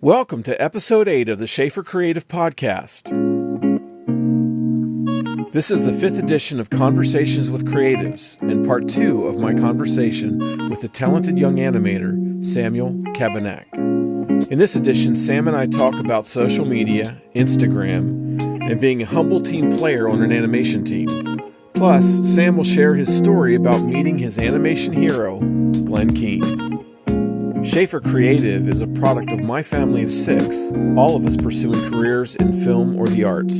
Welcome to Episode 8 of the Schaefer Creative Podcast. This is the 5th edition of Conversations with Creatives and part 2 of my conversation with the talented young animator, Sam Cabanac. In this edition, Sam and I talk about social media, Instagram, and being a humble team player on an animation team. Plus, Sam will share his story about meeting his animation hero, Glen Keane. Schaefer Creative is a product of my family of 6, all of us pursuing careers in film or the arts.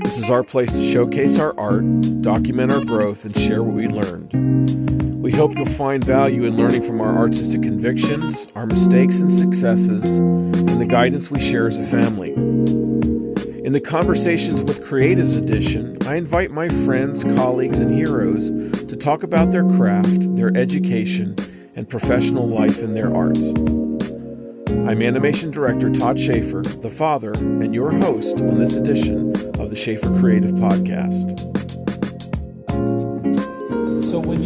This is our place to showcase our art, document our growth, and share what we learned. We hope you'll find value in learning from our artistic convictions, our mistakes and successes, and the guidance we share as a family. In the Conversations with Creatives edition, I invite my friends, colleagues, and heroes to talk about their craft, their education, and professional life in their art. I'm animation director Todd Schaefer, the father, and your host on this edition of the Schaefer Creative Podcast. So when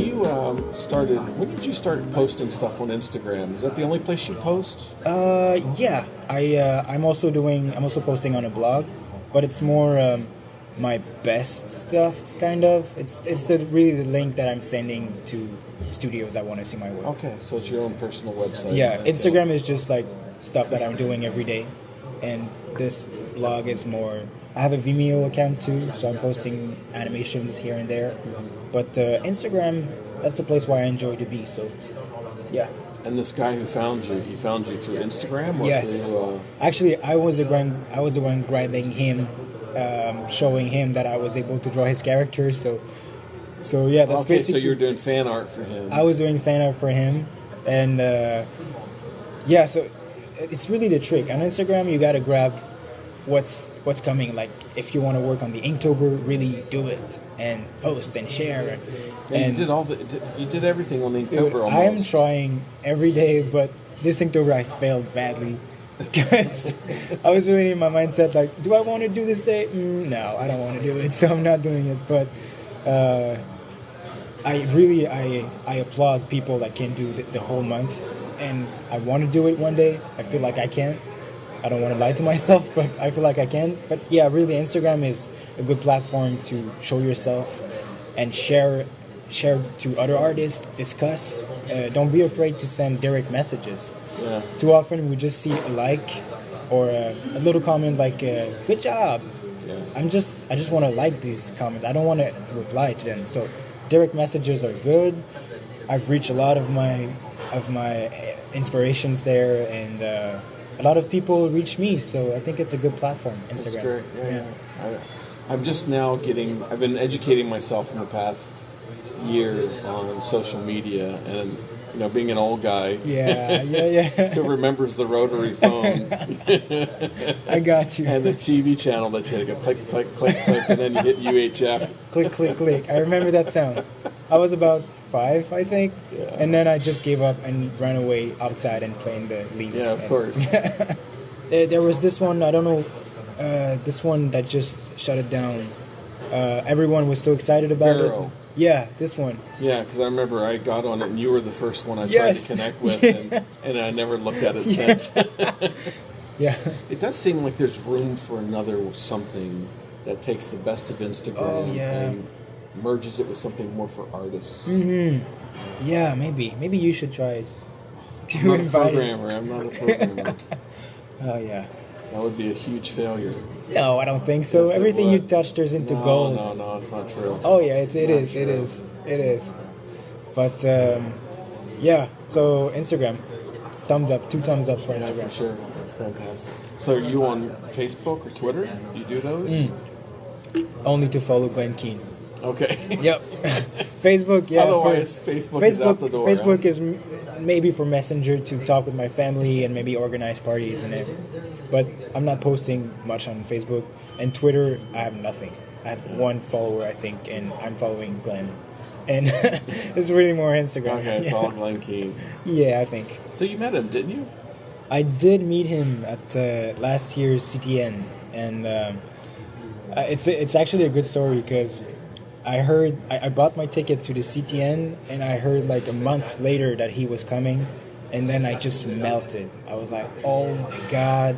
did you start posting stuff on Instagram? Is that the only place you post? Yeah. I'm also posting on a blog, but it's more my best stuff, kind of. It's really the link that I'm sending to studios that want to see my work. Okay, so it's your own personal website. Yeah, Instagram is just like stuff that I'm doing every day, and this blog is more. I have a Vimeo account too, so I'm posting animations here and there. But Instagram, that's the place where I enjoy to be. So, yeah. And this guy who found you, he found you through Instagram, or yes. through? Actually, I was the one grabbing him, showing him that I was able to draw his characters. So yeah, that's okay. basically. So you're doing fan art for him. I was doing fan art for him, and yeah. So it's really the trick on Instagram. You gotta grab what's coming. Like if you want to work on the Inktober, really do it and post and share. And you did everything on the Inktober. Almost. I am trying every day, but this Inktober I failed badly. Because I was really in my mindset like, do I want to do this day? No, I don't want to do it, so I'm not doing it. But I applaud people that can do the whole month, and I want to do it one day. I feel like I can. I don't want to lie to myself, but I feel like I can. But yeah, really, Instagram is a good platform to show yourself and share to other artists, discuss. Don't be afraid to send direct messages. Yeah. Too often we just see a like or a little comment like "good job." Yeah. I just want to like these comments. I don't want to reply to them. So direct messages are good. I've reached a lot of my inspirations there, and a lot of people reach me. So I think it's a good platform. Instagram. That's great. Yeah. I'm just now I've been educating myself in the past year on social media, and being an old guy, yeah, who remembers the rotary phone. I got you. And the TV channel that you had to go click, click, click, click, and then you hit UHF. Click, click, click. I remember that sound. I was about 5, I think, and then I just gave up and ran away outside and played the leaves. Yeah, of course. There was this one, I don't know, this one that just shut it down. Everyone was so excited about it. Yeah, this one. Yeah, because I remember I got on it, and you were the first one I tried to connect with, and I never looked at it since. Yeah. It does seem like there's room for another something that takes the best of Instagram and merges it with something more for artists. Mm-hmm. Yeah, maybe. Maybe you should try it. I'm not a programmer. Oh, yeah. That would be a huge failure. No, I don't think so. Yes, everything you touch turns into gold. No, it's not true. Oh yeah, it is. But yeah, so Instagram, thumbs up, 2 thumbs up for Instagram. Yeah, for sure. That's fantastic. So are you on Facebook or Twitter? Do you do those? Only to follow Glen Keane. Okay. Yep. Facebook, yeah. Otherwise, Facebook is out the door. Facebook is maybe for Messenger to talk with my family and maybe organize parties and it. But I'm not posting much on Facebook. And Twitter, I have nothing. I have 1 follower, I think, and I'm following Glen. And it's really more Instagram. Okay, it's all Glen Keane. Yeah, I think. So you met him, didn't you? I did meet him at last year's CTN. And it's actually a good story because I bought my ticket to the CTN, and I heard like a month later that he was coming, And then I just melted. I was like, oh my God,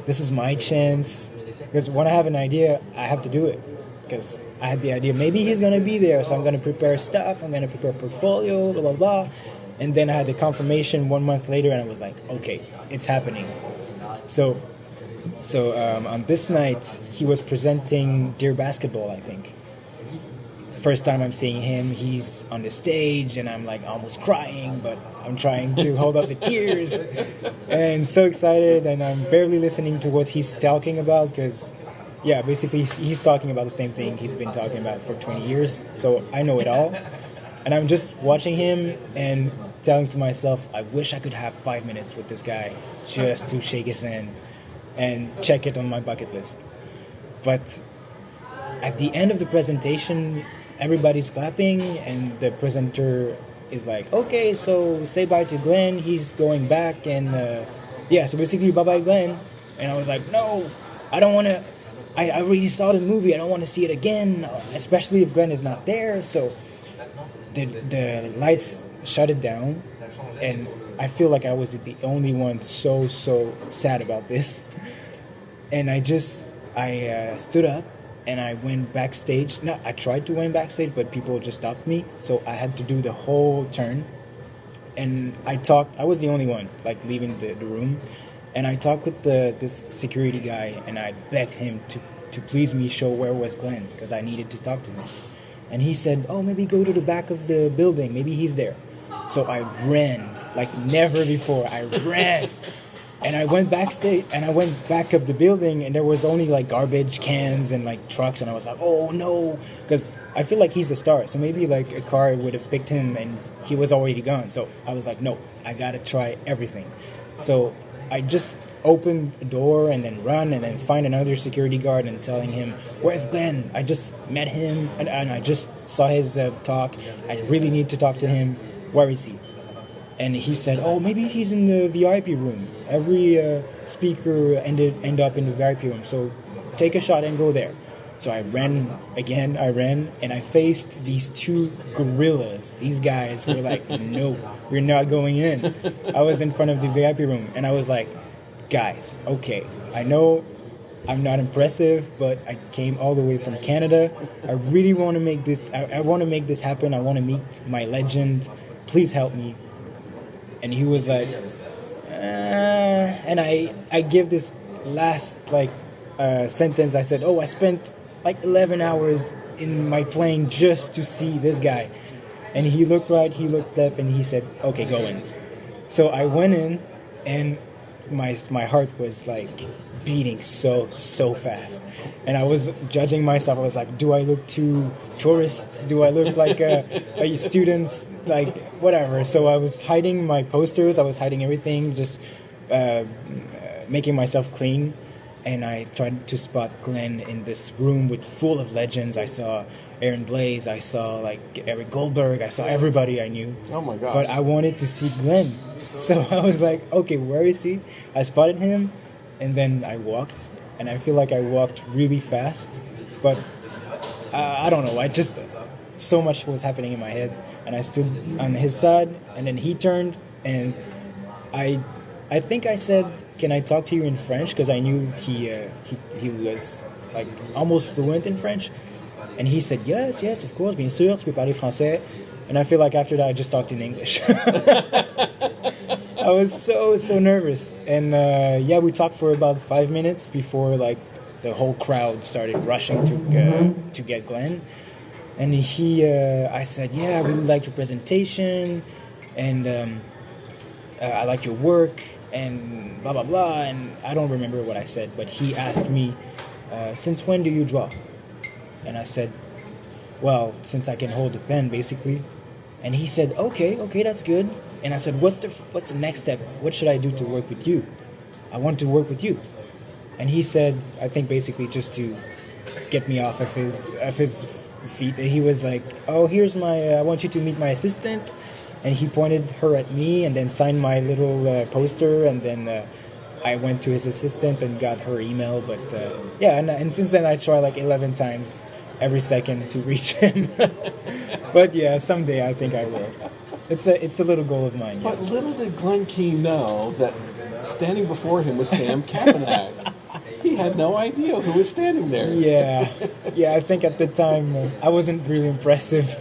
this is my chance. Because when I have an idea, I have to do it. Because I had the idea, maybe he's going to be there, so I'm going to prepare stuff, I'm going to prepare portfolio, blah, blah, blah. And then I had the confirmation 1 month later, and I was like, okay, it's happening. So on this night, he was presenting Dear Basketball, I think. First time I'm seeing him, he's on the stage, and I'm like almost crying, but I'm trying to hold up the tears, and so excited, and I'm barely listening to what he's talking about, because, yeah, basically he's talking about the same thing he's been talking about for 20 years, so I know it all, and I'm just watching him and telling to myself, I wish I could have 5 minutes with this guy, just to shake his hand, and check it on my bucket list. But at the end of the presentation, everybody's clapping, and the presenter is like, okay, so say bye to Glen, he's going back, and so basically bye-bye Glen. And I was like, no, I don't want to, I already saw the movie, I don't want to see it again, especially if Glen is not there. So the lights shut it down, and I feel like I was the only one so sad about this. And I stood up, and I went backstage. No, I tried to went backstage, but people just stopped me. So I had to do the whole turn. And I talked. I was the only one, like, leaving the room. And I talked with this security guy, and I begged him to please me show where was Glen, because I needed to talk to him. And he said, oh, maybe go to the back of the building. Maybe he's there. So I ran like never before. I ran. And I went backstage, and I went back up the building, and there was only like garbage cans and like trucks, and I was like, oh no, because I feel like he's a star, so maybe like a car would have picked him and he was already gone. So I was like, no, I gotta try everything. So I just opened the door and then run and then find another security guard and telling him, where's Glen? I just met him, and I just saw his talk. I really need to talk to him. Where is he? And he said, oh, maybe he's in the VIP room. Every speaker end up in the VIP room, so take a shot and go there. So I ran again, and I faced these two gorillas. These guys were like, no, we're not going in. I was in front of the VIP room, and I was like, guys, okay, I know I'm not impressive, but I came all the way from Canada. I really want to make this, I want to make this happen. I want to meet my legend. Please help me. And he was like, and I give this last sentence. I said, oh, I spent like 11 hours in my plane just to see this guy. And he looked right, he looked left, and he said, okay, go in. So I went in, and my heart was like beating so fast, and I was judging myself. I was like, do I look too tourist? Do I look like a student? Like, whatever. So I was hiding my posters, I was hiding everything, just making myself clean. And I tried to spot Glen in this room full of legends. I saw Aaron Blaise, I saw like Eric Goldberg, I saw everybody I knew. Oh my gosh. But I wanted to see Glen. So I was like, okay, where is he? I spotted him, and then I walked, and I feel like I walked really fast, but I don't know, so much was happening in my head, and I stood on his side, and then he turned, and I think I said, can I talk to you in French? Because I knew he was like almost fluent in French, and he said, yes, of course, bien sûr, tu peux parler français. And I feel like after that I just talked in English. I was so nervous, and we talked for about 5 minutes before like the whole crowd started rushing to get Glen. And I said, I really liked your presentation, and I like your work, and blah blah blah. And I don't remember what I said, but he asked me, since when do you draw? And I said, well, since I can hold a pen, basically. And he said, okay, that's good. And I said, what's the next step? What should I do to work with you? I want to work with you. And he said, I think basically just to get me off of his feet. He was like, oh, here's I want you to meet my assistant. And he pointed her at me and then signed my little poster. And then I went to his assistant and got her email. But and since then I try like 11 times every second to reach him. But someday I think I will. it's a little goal of mine. Yeah. But little did Glen Keane know that standing before him was Sam Cabanac. He had no idea who was standing there. Yeah. I think at the time I wasn't really impressive.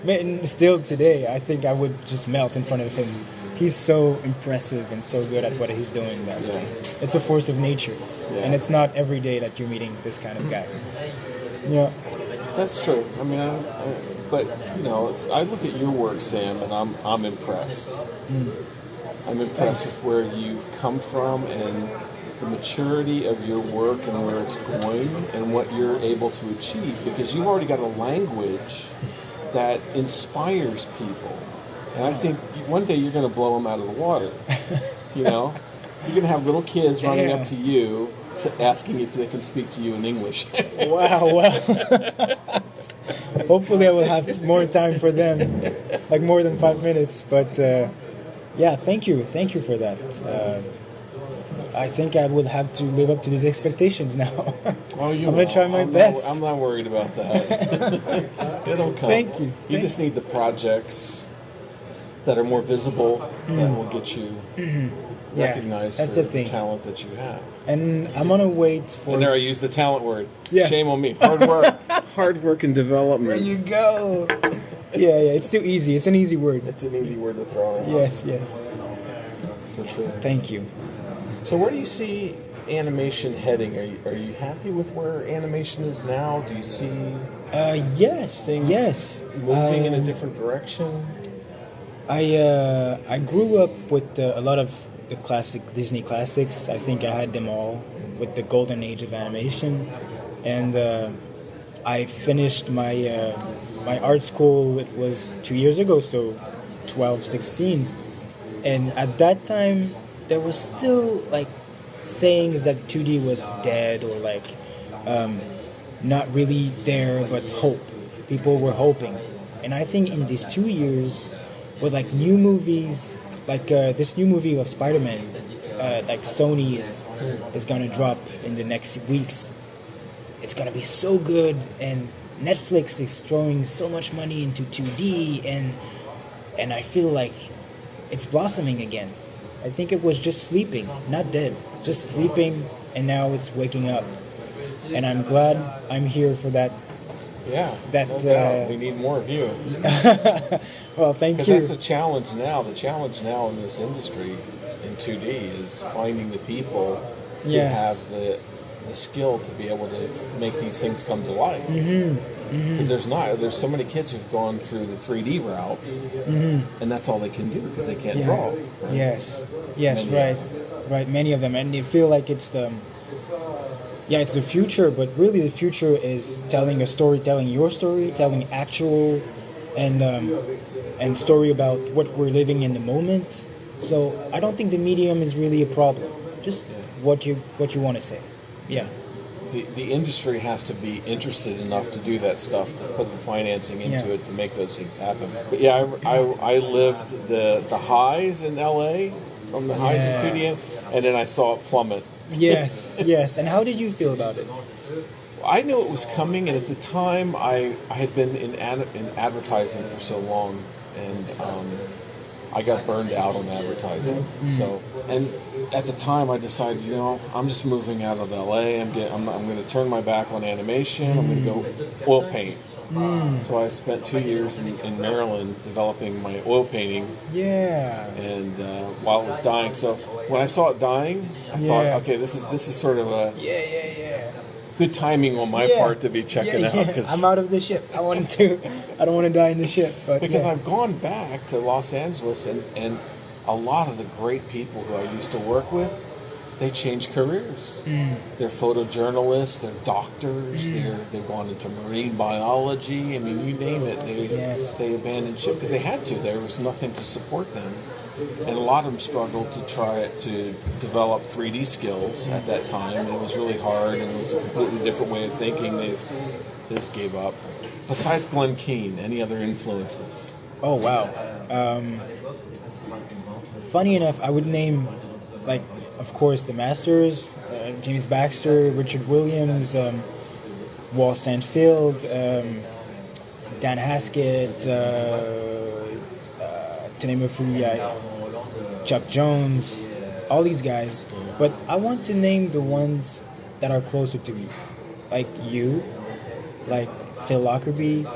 But still today, I think I would just melt in front of him. He's so impressive and so good at what he's doing that it's a force of nature. Yeah. And it's not every day that you're meeting this kind of guy. Yeah. That's true. I mean, but you know, I look at your work, Sam, and I'm impressed. I'm impressed with where you've come from and the maturity of your work and where it's going and what you're able to achieve, because you've already got a language that inspires people. And I think one day you're going to blow them out of the water. You know, you're going to have little kids running up to you asking if they can speak to you in English. Wow. Hopefully I will have more time for them, like more than 5 minutes. But yeah, thank you for that. I think I will have to live up to these expectations now. Oh, I'm going to try my best. I'm not worried about that. It'll come. Thank you. You just need the projects that are more visible that will get you recognized for the talent that you have. And I'm going to wait for... And there I use the talent word. Yeah. Shame on me. Hard work and development. There you go. Yeah, it's too easy. It's an easy word. It's an easy word to throw around. Yes. For sure. Thank you. So where do you see animation heading? Are you happy with where animation is now? Do you see things moving in a different direction? I grew up with a lot of the classic Disney classics. I think I had them all with the golden age of animation, and I finished my my art school. It was 2 years ago, so 12, 16, and at that time there was still like sayings that 2D was dead or like not really there, but hope. People were hoping, and I think in these 2 years, with like new movies, like this new movie of Spider-Man, like Sony is gonna drop in the next weeks. It's gonna be so good, and Netflix is throwing so much money into 2D, and I feel like it's blossoming again. I think it was just sleeping, not dead, just sleeping, and now it's waking up. And I'm glad I'm here for that. Yeah, that no doubt. We need more of you. Well, thank you. Because that's a challenge now. The challenge now in this industry in 2D is finding the people who have the skill to be able to make these things come to life. Because there's so many kids who've gone through the 3D route, and that's all they can do because they can't draw. Right? Yes, right. Many of them, and they feel like it's the future, but really the future is telling a story, telling your story, telling actual and story about what we're living in the moment. So I don't think the medium is really a problem. Just what you want to say. Yeah. The industry has to be interested enough to do that stuff, to put the financing into it to make those things happen. But yeah, I lived the highs in LA, from the highs of 2D, and then I saw it plummet. Yes. And how did you feel about it? I knew it was coming, and at the time, I had been in advertising for so long, and I got burned out on advertising. So, and at the time, I decided, I'm just moving out of LA. I'm going to turn my back on animation. I'm going to go oil paint. So I spent 2 years in Maryland developing my oil painting. Yeah. And while it was dying, so when I saw it dying, I thought, okay, this is sort of a good timing on my part to be checking out. Cause I'm out of the ship. I don't want to die in the ship. But because I've gone back to Los Angeles, and a lot of the great people who I used to work with, they changed careers. They're photojournalists, they're doctors, they've gone into marine biology. I mean, you name it. They abandoned ship because they had to. There was nothing to support them. And a lot of them struggled to try to develop 3D skills at that time. And it was really hard, and it was a completely different way of thinking. They just gave up. Besides Glen Keane, any other influences? Oh, wow. Funny enough, I would name, like, of course, the Masters, James Baxter, Richard Williams, Walt Stanchfield, Dan Haskett, to name a few, Chuck Jones, all these guys. But I want to name the ones that are closer to me, like you, like Phil Lockerbie,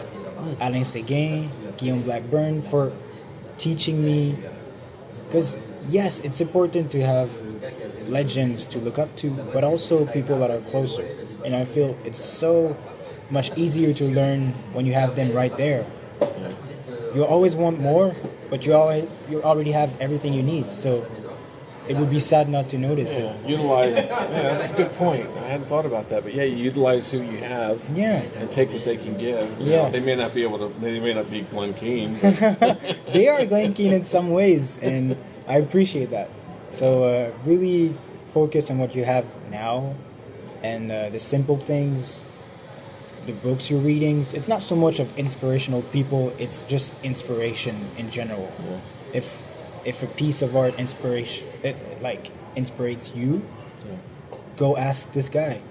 Alain Seguin, Guillaume Blackburn, for teaching me. Because yes, it's important to have legends to look up to, but also people that are closer. And I feel it's so much easier to learn when you have them right there. You always want more, but you already have everything you need. So it would be sad not to notice it. Utilize. Yeah, that's a good point. I hadn't thought about that, but yeah, you utilize who you have. Yeah. And take what they can give. Yeah. They may not be able to. They may not be Glen Keane. But They are Glen Keane in some ways, and I appreciate that. So really focus on what you have now, and the simple things, the books you're reading. It's not so much of inspirational people, it's just inspiration in general. Yeah. If a piece of art inspirates you, go ask this guy.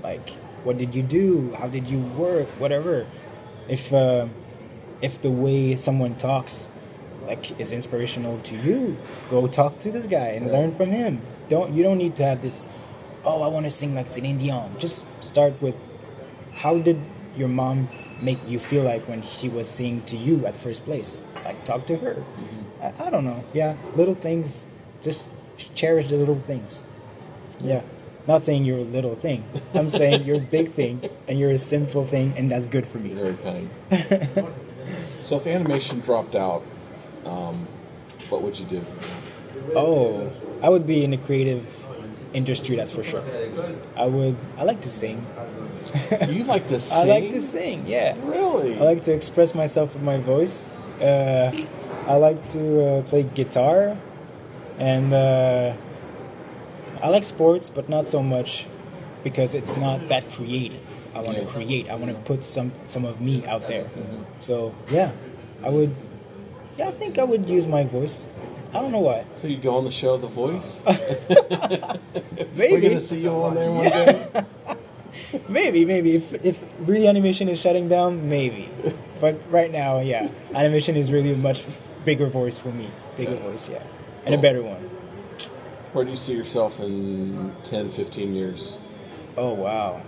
Like, what did you do? How did you work? Whatever. If the way someone talks is inspirational to you, go talk to this guy and learn from him. You don't need to have this, I want to sing like Celine Dion. Just start with, how did your mom make you feel like when she was singing to you at first place? Like, talk to her. Mm-hmm. I don't know. Yeah, little things. Just cherish the little things. Yeah. Not saying you're a little thing. I'm saying you're a big thing, and you're a simple thing, and that's good for me. Very kind. So if animation dropped out, what would you do? I would be in the creative industry, that's for sure. I like to sing. You like to sing? I like to sing, yeah. Really? I like to express myself with my voice. I like to play guitar, and I like sports, but not so much because it's not that creative. I want to create. I want to put some of me out there. Mm-hmm. So yeah, I think I would use my voice. I don't know why. So you go on the show The Voice? Maybe. We're gonna see you on there one day. Maybe. If really animation is shutting down, maybe. But right now, yeah, animation is really a much bigger voice for me. Voice, yeah. And a better one. Where do you see yourself in 10, 15 years? Oh, wow.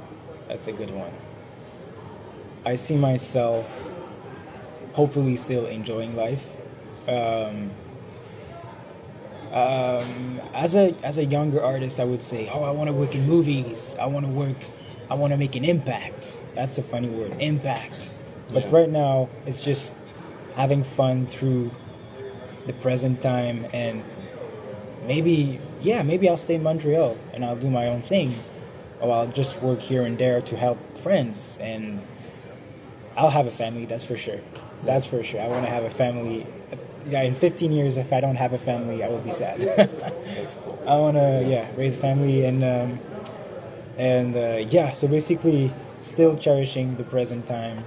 That's a good one. I see myself hopefully still enjoying life. As a younger artist, I would say, I want to work in movies. I want to make an impact. That's a funny word, impact. But right now, it's just having fun through the present time, and maybe I'll stay in Montreal and I'll do my own thing, or I'll just work here and there to help friends, and I'll have a family, that's for sure. That's for sure. I want to have a family. Yeah, in 15 years, if I don't have a family, I will be sad. That's cool. I want to, raise a family, and so basically still cherishing the present time.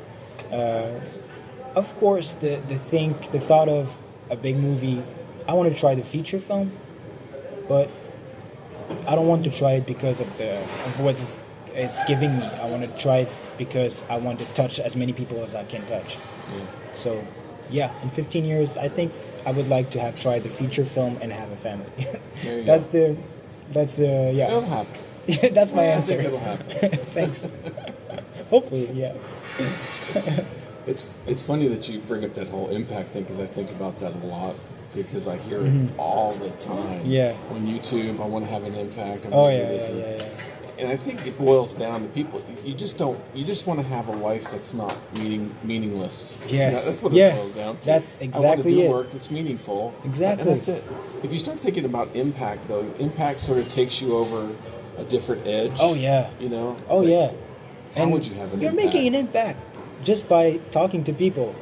Of course, the thought of a big movie, I want to try the feature film, but I don't want to try it because of what it's giving me. I want to try it because I want to touch as many people as I can touch. Yeah. So, in 15 years, I think I would like to have tried the feature film and have a family. That's It'll happen. That's my answer. I think it'll happen. Thanks. Hopefully, yeah. It's funny that you bring up that whole impact thing, because I think about that a lot, because I hear it all the time. Yeah. On YouTube, I want to have an impact. And I think it boils down to people. You just want to have a life that's not meaningless. Yes. That's what it boils down to. That's exactly I want to do it. work that's meaningful. Exactly. And that's it. If you start thinking about impact, though, impact sort of takes you over a different edge. Oh, yeah. You know? How would you have an impact? You're making an impact just by talking to people.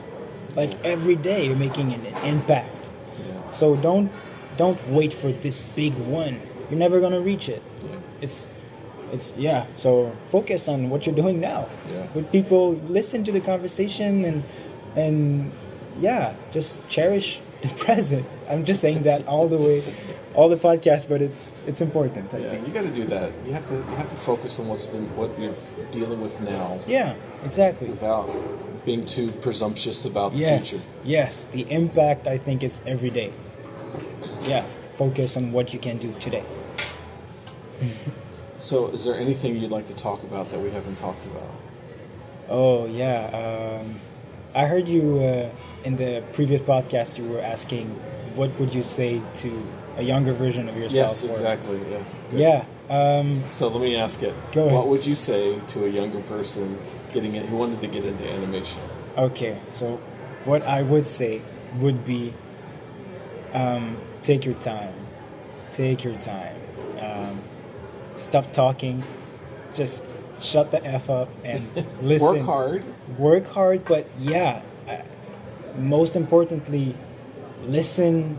Every day you're making an impact. Yeah. So don't wait for this big one. You're never going to reach it. Yeah. So focus on what you're doing now. Yeah. With people, listen to the conversation, and just cherish the present. I'm just saying that all the way. all the podcasts, but it's important. I Yeah, think. you got to do that. You have to focus on what you're dealing with now. Yeah, exactly. Without being too presumptuous about the future. Yes, the impact, I think, is every day. Yeah, focus on what you can do today. So, is there anything you'd like to talk about that we haven't talked about? Oh, yeah. I heard you in the previous podcast, you were asking, what would you say to a younger version of yourself? Yes, exactly, yes. Good. Yeah. So, let me ask it. Go ahead. What would you say to a younger person who wanted to get into animation? Okay, so what I would say would be take your time. Take your time. Stop talking. Just shut the F up and listen. Work hard, but yeah, most importantly, listen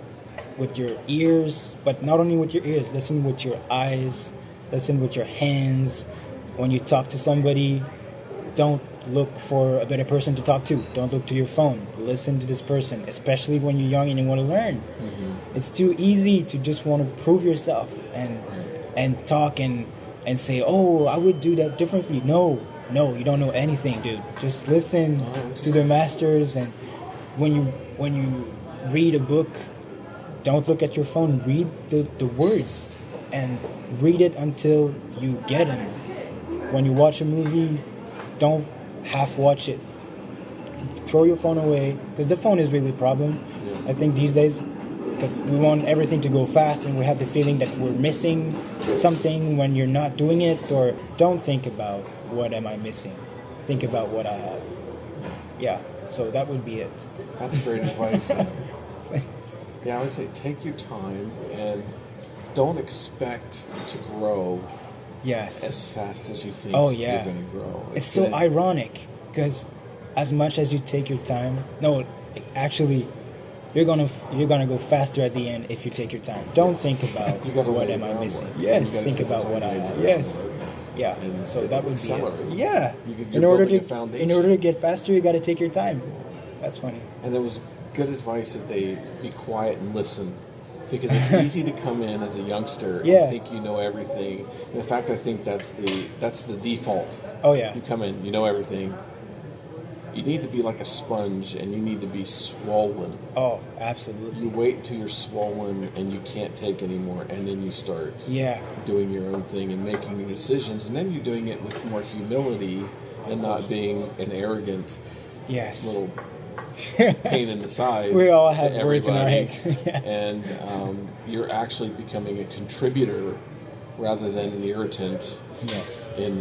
with your ears, but not only with your ears, listen with your eyes, listen with your hands. When you talk to somebody, don't look for a better person to talk to. Don't look to your phone. Listen to this person, especially when you're young and you want to learn. Mm-hmm. It's too easy to just want to prove yourself and talk and say, oh, I would do that differently. No, you don't know anything, dude. Just listen to the masters, and when you read a book, don't look at your phone. Read the words and read it until you get them. When you watch a movie, don't half watch it. Throw your phone away, because the phone is really the problem. Yeah. I think these days, because we want everything to go fast and we have the feeling that we're missing something when you're not doing it. Or don't think about what am I missing. Think about what I have. Yeah, so that would be it. That's great advice. Thanks. Yeah, I would say take your time and don't expect to grow as fast as you think you're going to grow. It's so ironic, because as much as you take your time, actually, you're gonna go faster at the end if you take your time. Don't think about what am I missing. Yes, think about what I have. Yes, yeah. And so that would be it. Yeah. In order to get faster, you got to take your time. That's funny. And there was good advice that they be quiet and listen. Because it's easy to come in as a youngster and think you know everything. In fact, I think that's the default. Oh yeah. You come in, you know everything. You need to be like a sponge, and you need to be swollen. Oh, absolutely. You wait till you're swollen and you can't take anymore, and then you start doing your own thing and making your decisions, and then you're doing it with more humility and not being an arrogant little pain in the side. We all have words in our heads. And you're actually becoming a contributor rather than an irritant in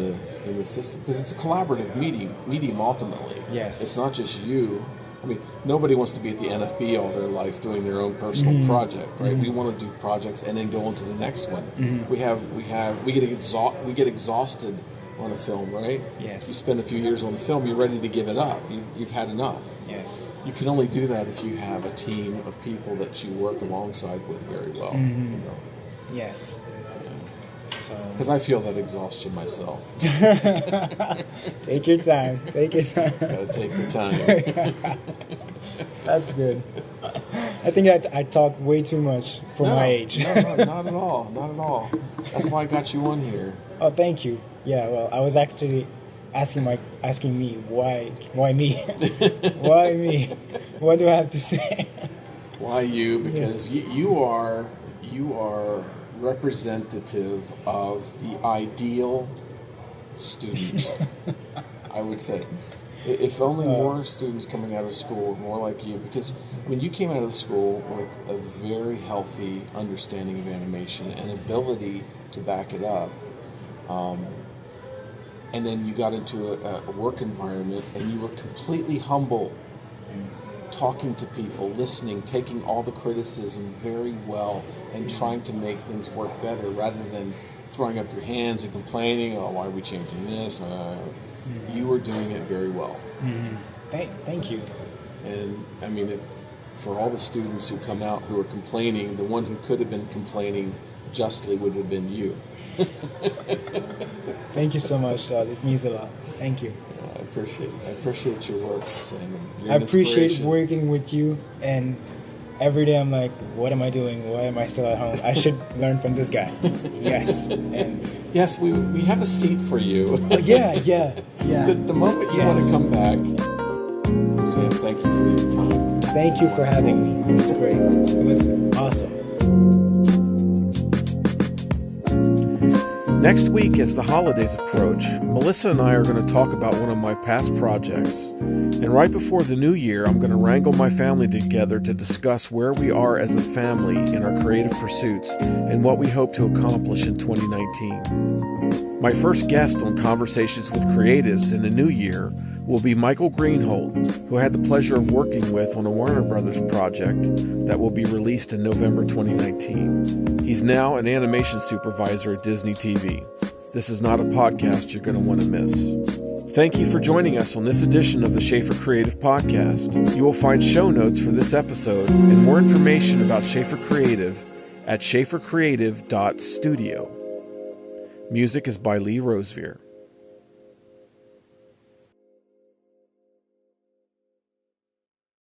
the system, because it's a collaborative medium ultimately. Yes, it's not just you. I mean, nobody wants to be at the NFB all their life doing their own personal project, right? We want to do projects and then go on to the next one. We get exhausted on a film, right? Yes. You spend a few years on the film, you're ready to give it up. You've had enough. Yes. You can only do that if you have a team of people that you work alongside with very well. You know? Yes. Because I feel that exhaustion myself. Take your time. Take your time. Gotta take the time. That's good. I think I talk way too much for my age. No, not at all. Not at all. That's why I got you on here. Oh, thank you. Yeah, well, I was actually asking me why me? Why me? What do I have to say? Why you? Because you are representative of the ideal student. I would say, if only more students coming out of school were more like you, because I mean, you came out of school with a very healthy understanding of animation and ability to back it up. And then you got into a work environment and you were completely humble, talking to people, listening, taking all the criticism very well and trying to make things work better rather than throwing up your hands and complaining, oh, why are we changing this? You were doing it very well. Thank you. And I mean, for all the students who come out who are complaining, the one who could have been complaining justly would have been you. Thank you so much, Todd. It means a lot. Thank you. I appreciate your work, Sam. I appreciate working with you, and every day I'm like, what am I doing? Why am I still at home? I should learn from this guy. Yes. And yes, we have a seat for you. yeah. The moment you want to come back, Sam, thank you for your time. Thank you for having me. It was great. It was awesome. Next week, as the holidays approach, Melissa and I are going to talk about one of my past projects. And right before the new year, I'm going to wrangle my family together to discuss where we are as a family in our creative pursuits and what we hope to accomplish in 2019. My first guest on Conversations with Creatives in the new year will be Michael Greenholt, who I had the pleasure of working with on a Warner Brothers project that will be released in November 2019. He's now an animation supervisor at Disney TV. This is not a podcast you're going to want to miss. Thank you for joining us on this edition of the Schaefer Creative Podcast. You will find show notes for this episode and more information about Schaefer Creative at schaefercreative.studio. Music is by Lee Rosevear.